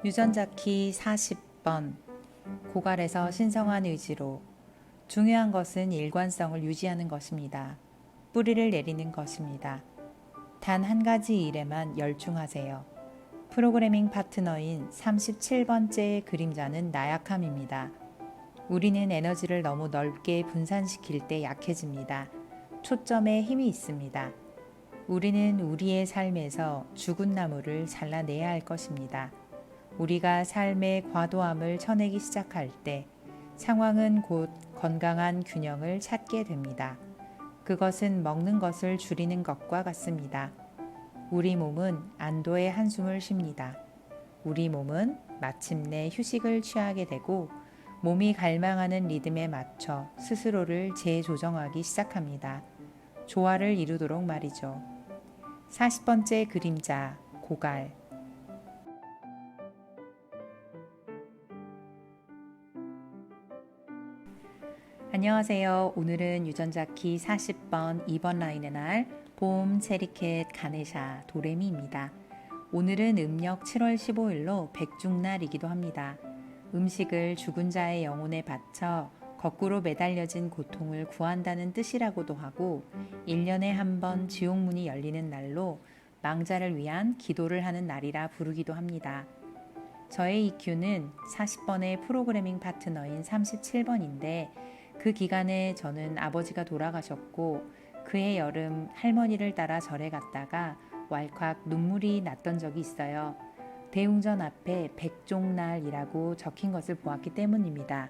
유전자키 40번 고갈에서 신성한 의지로. 중요한 것은 일관성을 유지하는 것입니다. 뿌리를 내리는 것입니다. 단 한 가지 일에만 열중하세요. 프로그래밍 파트너인 37번째의 그림자는 나약함입니다. 우리는 에너지를 너무 넓게 분산시킬 때 약해집니다. 초점에 힘이 있습니다. 우리는 우리의 삶에서 죽은 나무를 잘라내야 할 것입니다. 우리가 삶의 과도함을 쳐내기 시작할 때 상황은 곧 건강한 균형을 찾게 됩니다. 그것은 먹는 것을 줄이는 것과 같습니다. 우리 몸은 안도의 한숨을 쉽니다. 우리 몸은 마침내 휴식을 취하게 되고 몸이 갈망하는 리듬에 맞춰 스스로를 재조정하기 시작합니다. 조화를 이루도록 말이죠. 40번째 그림자, 고갈. 안녕하세요. 오늘은 유전자키 40번 2번 라인의 날 봄, 체리캣, 가네샤, 도레미입니다. 오늘은 음력 7월 15일로 백중날이기도 합니다. 음식을 죽은 자의 영혼에 바쳐 거꾸로 매달려진 고통을 구한다는 뜻이라고도 하고 1년에 한 번 지옥문이 열리는 날로 망자를 위한 기도를 하는 날이라 부르기도 합니다. 저의 EQ는 40번의 프로그래밍 파트너인 37번인데 그 기간에 저는 아버지가 돌아가셨고 그해 여름 할머니를 따라 절에 갔다가 왈칵 눈물이 났던 적이 있어요. 대웅전 앞에 백종날이라고 적힌 것을 보았기 때문입니다.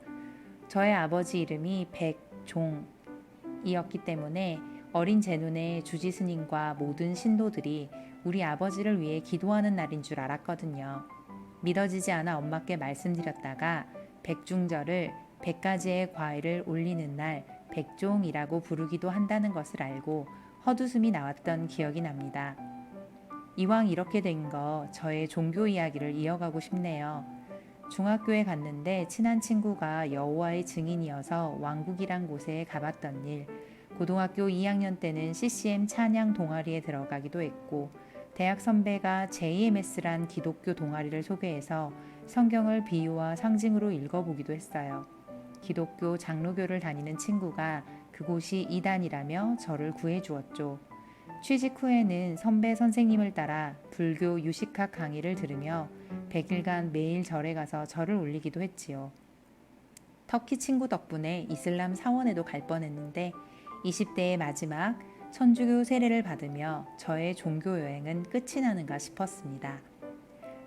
저의 아버지 이름이 백종이었기 때문에 어린 제 눈에 주지 스님과 모든 신도들이 우리 아버지를 위해 기도하는 날인 줄 알았거든요. 믿어지지 않아 엄마께 말씀드렸다가 백중절을 100가지의 과일을 올리는 날 백종이라고 부르기도 한다는 것을 알고 헛웃음이 나왔던 기억이 납니다. 이왕 이렇게 된 거 저의 종교 이야기를 이어가고 싶네요. 중학교에 갔는데 친한 친구가 여호와의 증인이어서 왕국이란 곳에 가봤던 일, 고등학교 2학년 때는 CCM 찬양 동아리에 들어가기도 했고 대학 선배가 JMS란 기독교 동아리를 소개해서 성경을 비유와 상징으로 읽어보기도 했어요. 기독교 장로교를 다니는 친구가 그곳이 이단이라며 저를 구해주었죠. 취직 후에는 선배 선생님을 따라 불교 유식학 강의를 들으며 100일간 매일 절에 가서 절을 올리기도 했지요. 터키 친구 덕분에 이슬람 사원에도 갈 뻔했는데 20대의 마지막 천주교 세례를 받으며 저의 종교 여행은 끝이 나는가 싶었습니다.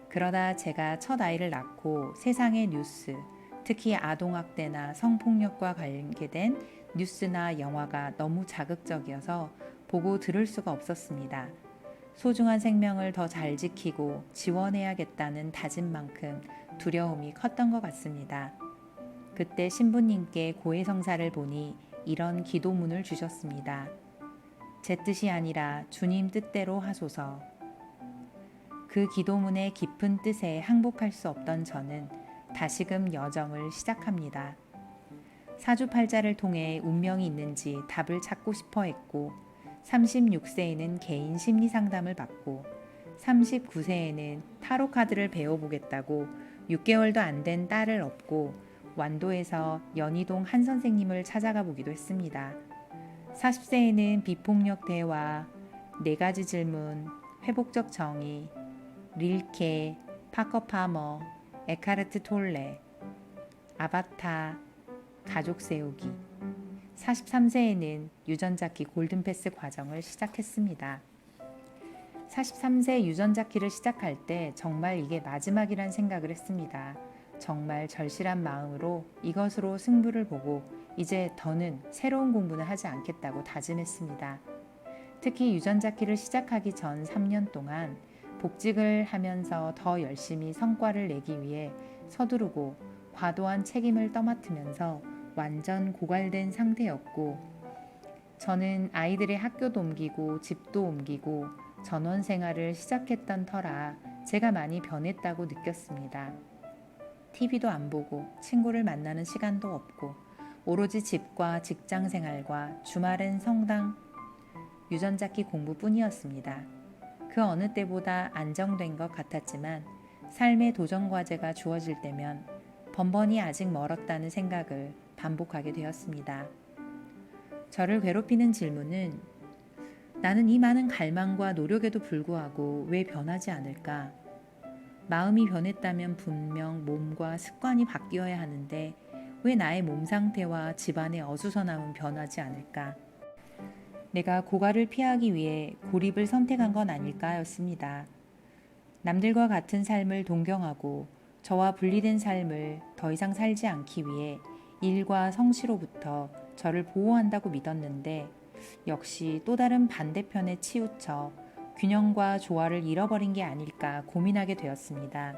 그러다 제가 첫 아이를 낳고 세상의 뉴스, 특히 아동학대나 성폭력과 관계된 뉴스나 영화가 너무 자극적이어서 보고 들을 수가 없었습니다. 소중한 생명을 더 잘 지키고 지원해야겠다는 다짐만큼 두려움이 컸던 것 같습니다. 그때 신부님께 고해성사를 보니 이런 기도문을 주셨습니다. 제 뜻이 아니라 주님 뜻대로 하소서. 그 기도문의 깊은 뜻에 항복할 수 없던 저는 다시금 여정을 시작합니다. 사주팔자를 통해 운명이 있는지 답을 찾고 싶어 했고 36세에는 개인 심리 상담을 받고 39세에는 타로 카드를 배워보겠다고 6개월도 안 된 딸을 업고 완도에서 연희동 한 선생님을 찾아가 보기도 했습니다. 40세에는 비폭력 대화, 4가지 질문, 회복적 정의, 릴케, 파커 파머, 에카르트 톨레, 아바타, 가족 세우기. 43세에는 유전자키 골든패스 과정을 시작했습니다. 43세 유전자키를 시작할 때 정말 이게 마지막이란 생각을 했습니다. 정말 절실한 마음으로 이것으로 승부를 보고 이제 더는 새로운 공부는 하지 않겠다고 다짐했습니다. 특히 유전자키를 시작하기 전 3년 동안 복직을 하면서 더 열심히 성과를 내기 위해 서두르고 과도한 책임을 떠맡으면서 완전 고갈된 상태였고 저는 아이들의 학교도 옮기고 집도 옮기고 전원 생활을 시작했던 터라 제가 많이 변했다고 느꼈습니다. TV도 안 보고 친구를 만나는 시간도 없고 오로지 집과 직장 생활과 주말엔 성당, 유전자키 공부뿐이었습니다. 그 어느 때보다 안정된 것 같았지만 삶의 도전 과제가 주어질 때면 번번이 아직 멀었다는 생각을 반복하게 되었습니다. 저를 괴롭히는 질문은 나는 이 많은 갈망과 노력에도 불구하고 왜 변하지 않을까? 마음이 변했다면 분명 몸과 습관이 바뀌어야 하는데 왜 나의 몸 상태와 집안의 어수선함은 변하지 않을까? 내가 고갈을 피하기 위해 고립을 선택한 건 아닐까였습니다. 남들과 같은 삶을 동경하고 저와 분리된 삶을 더 이상 살지 않기 위해 일과 성취로부터 저를 보호한다고 믿었는데 역시 또 다른 반대편에 치우쳐 균형과 조화를 잃어버린 게 아닐까 고민하게 되었습니다.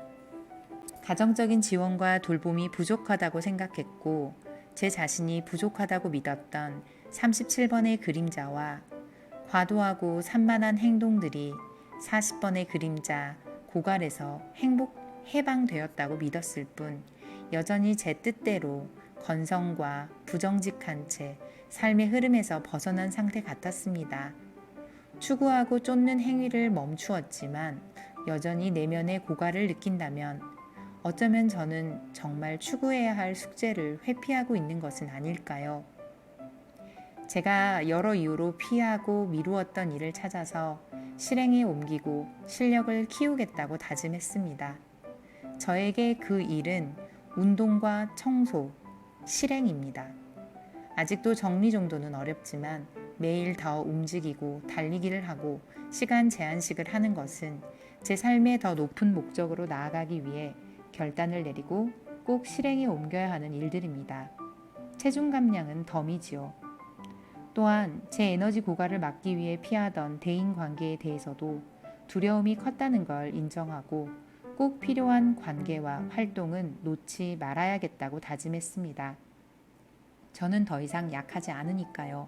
가정적인 지원과 돌봄이 부족하다고 생각했고 제 자신이 부족하다고 믿었던 37번의 그림자와 과도하고 산만한 행동들이 40번의 그림자 고갈에서 해방되었다고 믿었을 뿐 여전히 제 뜻대로 건성과 부정직한 채 삶의 흐름에서 벗어난 상태 같았습니다. 추구하고 쫓는 행위를 멈추었지만 여전히 내면의 고갈을 느낀다면 어쩌면 저는 정말 추구해야 할 숙제를 회피하고 있는 것은 아닐까요? 제가 여러 이유로 피하고 미루었던 일을 찾아서 실행에 옮기고 실력을 키우겠다고 다짐했습니다. 저에게 그 일은 운동과 청소, 실행입니다. 아직도 정리 정도는 어렵지만 매일 더 움직이고 달리기를 하고 시간 제한식을 하는 것은 제 삶의 더 높은 목적으로 나아가기 위해 결단을 내리고 꼭 실행에 옮겨야 하는 일들입니다. 체중 감량은 덤이지요. 또한 제 에너지 고갈을 막기 위해 피하던 대인 관계에 대해서도 두려움이 컸다는 걸 인정하고 꼭 필요한 관계와 활동은 놓지 말아야겠다고 다짐했습니다. 저는 더 이상 약하지 않으니까요.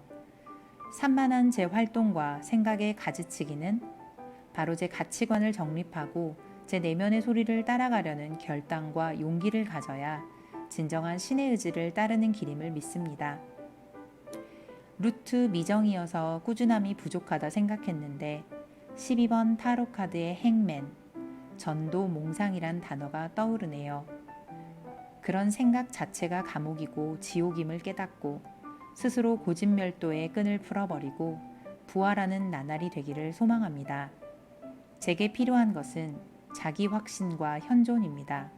산만한 제 활동과 생각의 가지치기는 바로 제 가치관을 정립하고 제 내면의 소리를 따라가려는 결단과 용기를 가져야 진정한 신의 의지를 따르는 길임을 믿습니다. 루트 미정이어서 꾸준함이 부족하다 생각했는데 12번 타로 카드의 행맨, 전도 몽상이란 단어가 떠오르네요. 그런 생각 자체가 감옥이고 지옥임을 깨닫고 스스로 고집멸도의 끈을 풀어버리고 부활하는 나날이 되기를 소망합니다. 제게 필요한 것은 자기 확신과 현존입니다.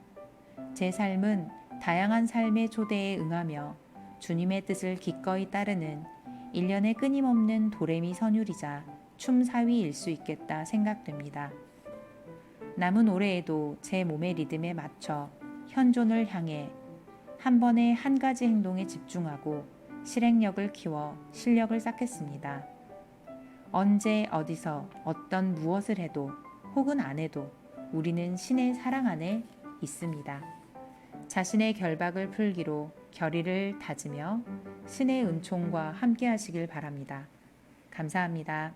제 삶은 다양한 삶의 초대에 응하며 주님의 뜻을 기꺼이 따르는 일련의 끊임없는 도레미 선율이자 춤사위일 수 있겠다 생각됩니다. 남은 올해에도 제 몸의 리듬에 맞춰 현존을 향해 한 번에 한 가지 행동에 집중하고 실행력을 키워 실력을 쌓겠습니다. 언제 어디서 어떤 무엇을 해도 혹은 안 해도 우리는 신의 사랑 안에 있습니다. 자신의 결박을 풀기로 결의를 다지며 신의 은총과 함께 하시길 바랍니다. 감사합니다.